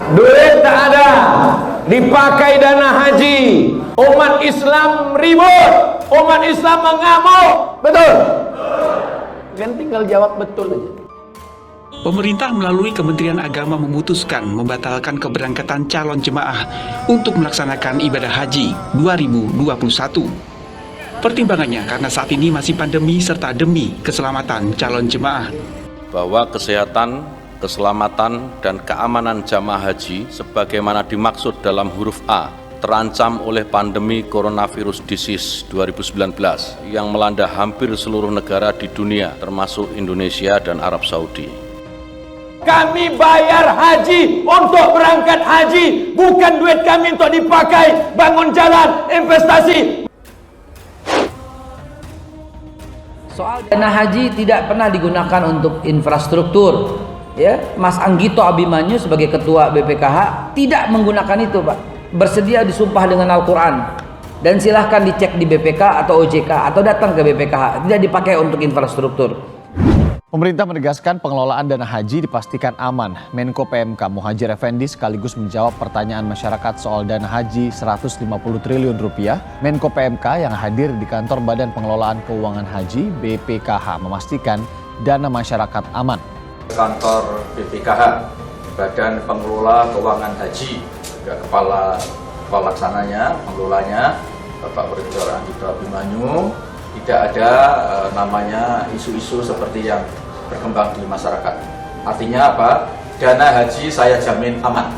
Duit tak ada, dipakai dana haji. Umat Islam ribut, umat Islam mengamuk. Betul? Kan tinggal jawab betul aja. Pemerintah melalui Kementerian Agama memutuskan membatalkan keberangkatan calon jemaah untuk melaksanakan ibadah haji 2021. Pertimbangannya karena saat ini masih pandemi serta demi keselamatan calon jemaah. Bahwa kesehatan, keselamatan, dan keamanan jamaah haji sebagaimana dimaksud dalam huruf A terancam oleh pandemi coronavirus disease 2019 yang melanda hampir seluruh negara di dunia termasuk Indonesia dan Arab Saudi. Kami bayar haji untuk berangkat haji, bukan duit kami untuk dipakai bangun jalan, investasi. Soal dana haji tidak pernah digunakan untuk infrastruktur. Ya, Mas Anggito Abimanyu sebagai ketua BPKH tidak menggunakan itu, Pak. Bersedia disumpah dengan Al-Quran. Dan silahkan dicek di BPK atau OJK atau datang ke BPKH. Tidak dipakai untuk infrastruktur. Pemerintah menegaskan pengelolaan dana haji dipastikan aman. Menko PMK Muhadjir Effendi sekaligus menjawab pertanyaan masyarakat soal dana haji 150 triliun rupiah. Menko PMK yang hadir di kantor Badan Pengelolaan Keuangan Haji BPKH memastikan dana masyarakat aman. Kantor BPKH, Badan Pengelola Keuangan Haji, juga kepala pelaksananya, pengelolanya, Bapak Profesor Anggito Abimanyu, tidak ada namanya isu-isu seperti yang berkembang di masyarakat. Artinya apa? Dana haji saya jamin aman.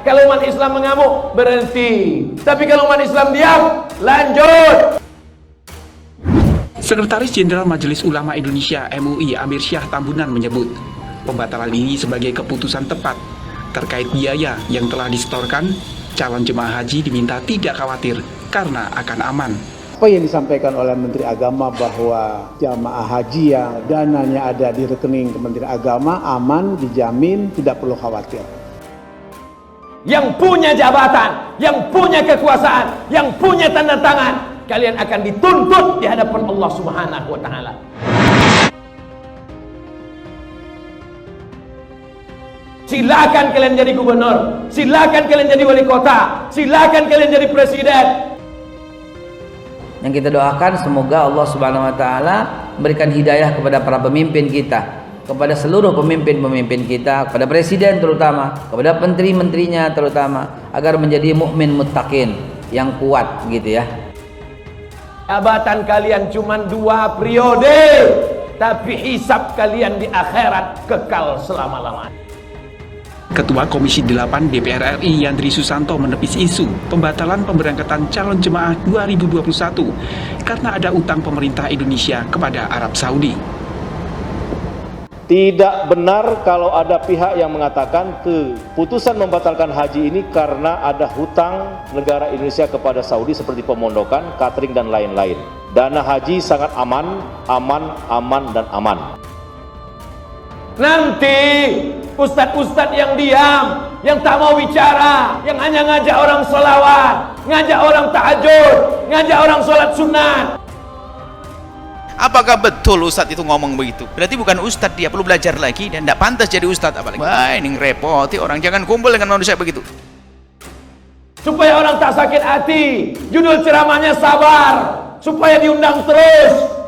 Kalau umat Islam mengamuk, berhenti. Tapi kalau umat Islam diam, lanjut. Sekretaris Jenderal Majelis Ulama Indonesia MUI Amir Syah Tambunan menyebut pembatalan ini sebagai keputusan tepat terkait biaya yang telah disetorkan. Calon jemaah haji diminta tidak khawatir karena akan aman. Apa yang disampaikan oleh Menteri Agama bahwa jamaah haji yang dananya ada di rekening Kementerian Agama aman, dijamin, tidak perlu khawatir. Yang punya jabatan, yang punya kekuasaan, yang punya tanda tangan, kalian akan dituntut di hadapan Allah Subhanahu wa taala. Silakan kalian jadi gubernur, silakan kalian jadi wali kota, silakan kalian jadi presiden. Yang kita doakan semoga Allah Subhanahu wa taala memberikan hidayah kepada para pemimpin kita, kepada seluruh pemimpin-pemimpin kita, kepada presiden terutama, kepada menteri-menterinya terutama, agar menjadi mukmin muttaqin yang kuat gitu ya. Jabatan kalian cuma 2 periode, tapi hisab kalian di akhirat kekal selama-lamanya. Ketua Komisi 8 DPR RI Yandri Susanto menepis isu pembatalan pemberangkatan calon jemaah 2021 karena ada utang pemerintah Indonesia kepada Arab Saudi. Tidak benar kalau ada pihak yang mengatakan keputusan membatalkan haji ini karena ada hutang negara Indonesia kepada Saudi seperti pemondokan, catering, dan lain-lain. Dana haji sangat aman, dan aman. Nanti ustadz-ustadz yang diam, yang tak mau bicara, yang hanya ngajak orang sholawat, ngajak orang tahajud, ngajak orang sholat sunat. Apakah betul ustadz itu ngomong begitu? Berarti bukan ustadz, dia perlu belajar lagi dan tidak pantas jadi ustadz apalagi. Wah, ini ngerepoti orang, jangan kumpul dengan manusia begitu. Supaya orang tak sakit hati, judul ceramahnya sabar, supaya diundang terus.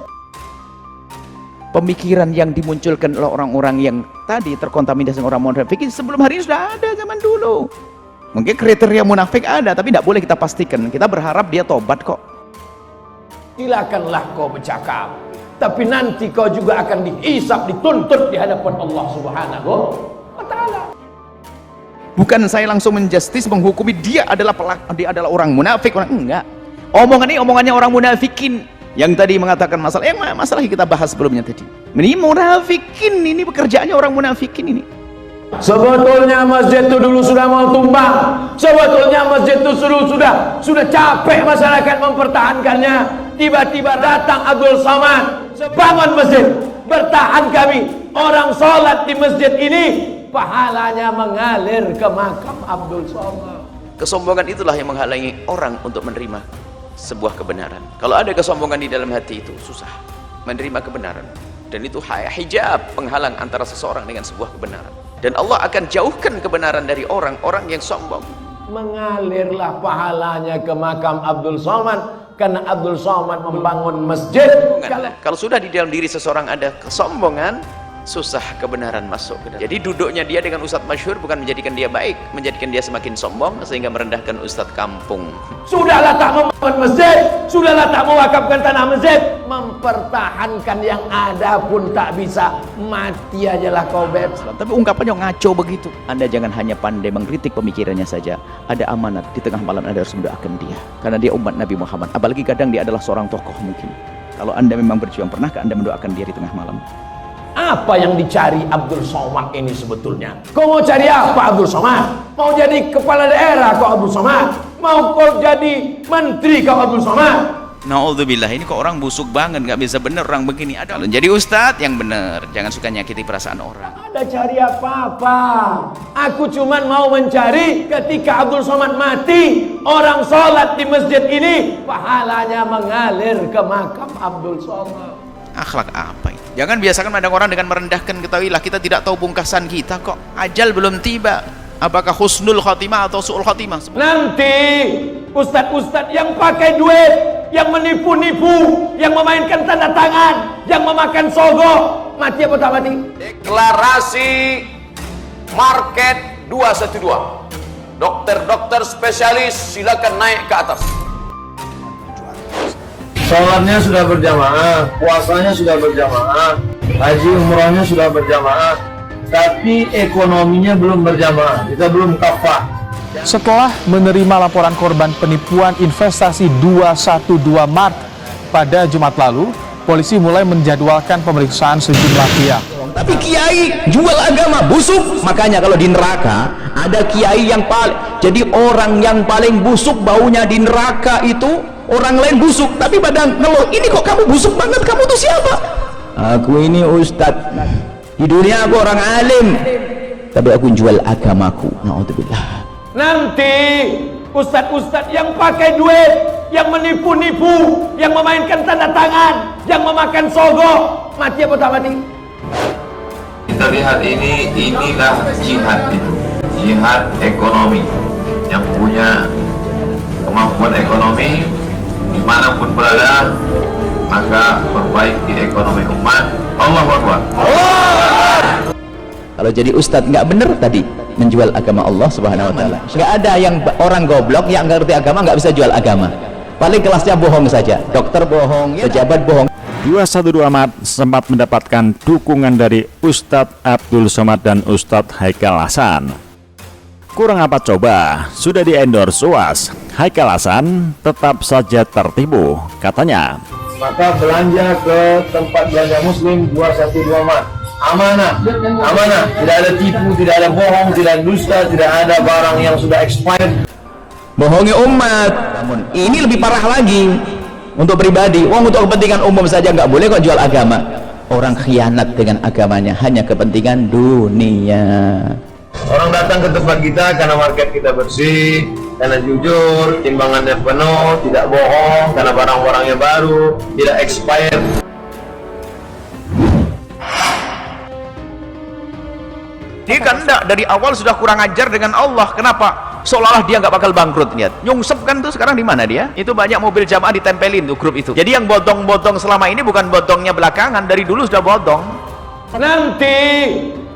Pemikiran yang dimunculkan oleh orang-orang yang tadi terkontaminasi dengan orang munafik sebelum hari ini sudah ada zaman dulu. Mungkin kriteria munafik ada, tapi tidak boleh kita pastikan. Kita berharap dia tobat kok. Silakanlah kau bercakap, tapi nanti kau juga akan dihisab, dituntut di hadapan Allah Subhanahu wa taala. Bukan saya langsung menjustis menghukumi dia adalah orang munafik, enggak. Omongan ini omongannya orang munafikin. Yang tadi mengatakan masalah yang kita bahas sebelumnya tadi. Ini munafikin, ini pekerjaannya orang munafikin ini. Sebetulnya masjid itu dulu sudah mau tumbang. Sebetulnya masjid itu sudah capek masyarakat mempertahankannya. Tiba-tiba datang Abdul Somad, bangun masjid, bertahan kami. Orang sholat di masjid ini pahalanya mengalir ke makam Abdul Somad. Kesombongan itulah yang menghalangi orang untuk menerima sebuah kebenaran. Kalau ada kesombongan di dalam hati itu susah menerima kebenaran. dan itu hijab penghalang antara seseorang dengan sebuah kebenaran, dan Allah akan jauhkan kebenaran dari orang-orang yang sombong. Mengalirlah pahalanya ke makam Abdul Somad karena Abdul Somad membangun masjid. Kalau sudah di dalam diri seseorang ada kesombongan, susah kebenaran masuk ke dalam. Jadi duduknya dia dengan ustadz masyhur bukan menjadikan dia baik, menjadikan dia semakin sombong sehingga merendahkan ustadz kampung. Sudahlah tak membangun masjid, sudahlah tak mewakafkan tanah masjid, mempertahankan yang ada pun tak bisa, mati ajalah kau beb. Tapi ungkapannya ngaco begitu. Anda jangan hanya pandai mengkritik pemikirannya saja, ada amanat di tengah malam Anda harus mendoakan dia, karena dia umat Nabi Muhammad, apalagi kadang dia adalah seorang tokoh mungkin. Kalau Anda memang berjuang, pernahkah Anda mendoakan dia di tengah malam? Apa yang dicari Abdul Somad ini sebetulnya? Kau mau cari apa Abdul Somad? Mau jadi kepala daerah kau Abdul Somad? Mau kau jadi menteri kau Abdul Somad? Na'udzubillah, ini kok orang busuk banget, nggak bisa bener orang begini. Ada jadi ustadz yang bener, jangan suka nyakiti perasaan orang. Ada cari apa-apa. Aku cuman mau mencari ketika Abdul Somad mati, orang sholat di masjid ini pahalanya mengalir ke makam Abdul Somad. Akhlak apa itu? Jangan biasakan pandang orang dengan merendahkan. Ketahuilah kita tidak tahu pungkasan kita kok. Ajal belum tiba. Apakah husnul khotimah atau su'ul khotimah? Nanti ustadz-ustadz yang pakai duit, yang menipu-nipu, yang memainkan tanda tangan, yang memakan sogok, mati apa tak mati? Deklarasi market 212. Dokter-dokter spesialis silakan naik ke atas. Sholatnya sudah berjamaah, puasanya sudah berjamaah, haji umrohnya sudah berjamaah, tapi ekonominya belum berjamaah, kita belum kafah. Setelah menerima laporan korban penipuan investasi 212 Mart pada Jumat lalu, polisi mulai menjadwalkan pemeriksaan sejumlah pihak. Tapi kiai jual agama busuk, makanya kalau di neraka ada kiai yang paling, jadi orang yang paling busuk baunya di neraka itu orang lain busuk, tapi pada ngeluh, ini kok kamu busuk banget, kamu tuh siapa? Aku ini ustadz, di dunia aku orang alim, tapi aku jual agamaku. Na'udzubillah. Nanti ustadz-ustadz yang pakai duit, yang menipu-nipu, yang memainkan tanda tangan, yang memakan sogok, mati apa tak mati? Kita lihat inilah jihad itu, jihad ekonomi. Yang punya kemampuan ekonomi dimanapun berada, maka perbaiki ekonomi umat. Allahu Akbar. Kalau jadi ustadz nggak bener tadi menjual agama Allah Subhanahu Wa Taala. Nggak ada yang orang goblok yang nggak ngerti agama nggak bisa jual agama. Paling kelasnya bohong saja, dokter bohong, pejabat bohong. 212 Mart sempat mendapatkan dukungan dari Ustadz Abdul Somad dan Ustadz Haikal Hasan. Kurang apa coba, sudah di-endorse UAS, Haikal Hasan tetap saja tertipu, katanya. Maka belanja ke tempat belanja muslim 212 Mart. Amanah, amanah, tidak ada tipu, tidak ada bohong, tidak ada dusta, tidak ada barang yang sudah expired. Bohongi umat. Namun ini lebih parah lagi untuk pribadi. Uang untuk kepentingan umum saja nggak boleh kok jual agama. Orang khianat dengan agamanya hanya kepentingan dunia. Orang datang ke tempat kita karena market kita bersih, karena jujur, timbangannya penuh, tidak bohong, karena barang-barangnya baru, tidak expired. Dia kan enggak, dari awal sudah kurang ajar dengan Allah. Kenapa? Seolah-olah dia nggak bakal bangkrut. Lihat, nyungsep kan tuh sekarang di mana dia? Itu banyak mobil jamaah ditempelin tuh grup itu. Jadi yang bodong-bodong selama ini bukan bodongnya belakangan, dari dulu sudah bodong. Nanti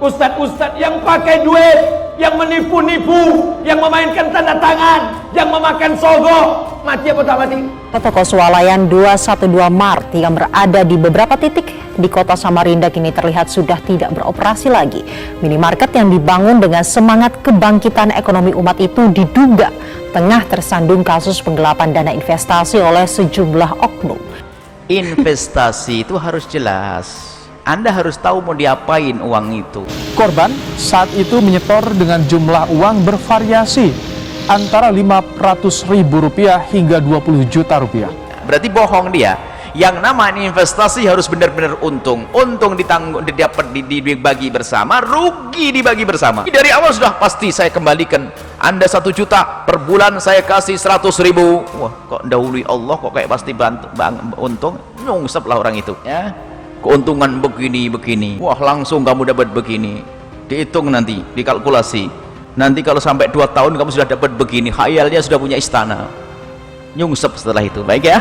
ustadz-ustadz yang pakai duit, yang menipu-nipu, yang memainkan tanda tangan, yang memakan sogok, mati apa tak mati? Toko swalayan 212 Mart yang berada di beberapa titik di kota Samarinda kini terlihat sudah tidak beroperasi lagi. Minimarket yang dibangun dengan semangat kebangkitan ekonomi umat itu diduga tengah tersandung kasus penggelapan dana investasi oleh sejumlah oknum. Investasi itu harus jelas. Anda harus tahu mau diapain uang itu. Korban saat itu menyetor dengan jumlah uang bervariasi antara Rp500.000 hingga Rp20 juta. Berarti bohong dia. Yang namanya investasi harus benar-benar untung. Untung ditanggung, didapat dibagi bersama, rugi dibagi bersama. Dari awal sudah pasti saya kembalikan. Anda 1 juta per bulan saya kasih 100.000. Wah, kok dahului Allah kok kayak pasti untung. Nyungsep lah orang itu. Ya. keuntungan begini. Wah, langsung kamu dapat begini. Dihitung nanti, dikalkulasi. Nanti kalau sampai 2 tahun kamu sudah dapat begini, khayalnya sudah punya istana. Nyungsep setelah itu. Baik ya.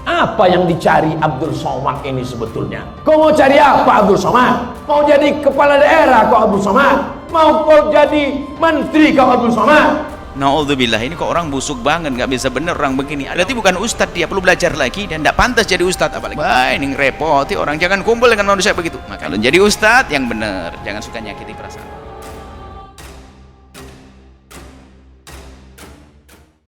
Apa yang dicari Abdul Somad ini sebetulnya? Kau mau cari apa Abdul Somad? Mau jadi kepala daerah kau Abdul Somad? Mau kau jadi menteri kau Abdul Somad? Na'udzubillah, ini kok orang busuk banget, nggak bisa bener orang begini. Berarti bukan ustadz, dia perlu belajar lagi dan tidak pantas jadi ustadz apalagi. Wah, ini ngerepoti orang, jangan kumpul dengan manusia begitu. Maka kalau jadi ustadz yang bener, jangan suka nyakiti perasaan.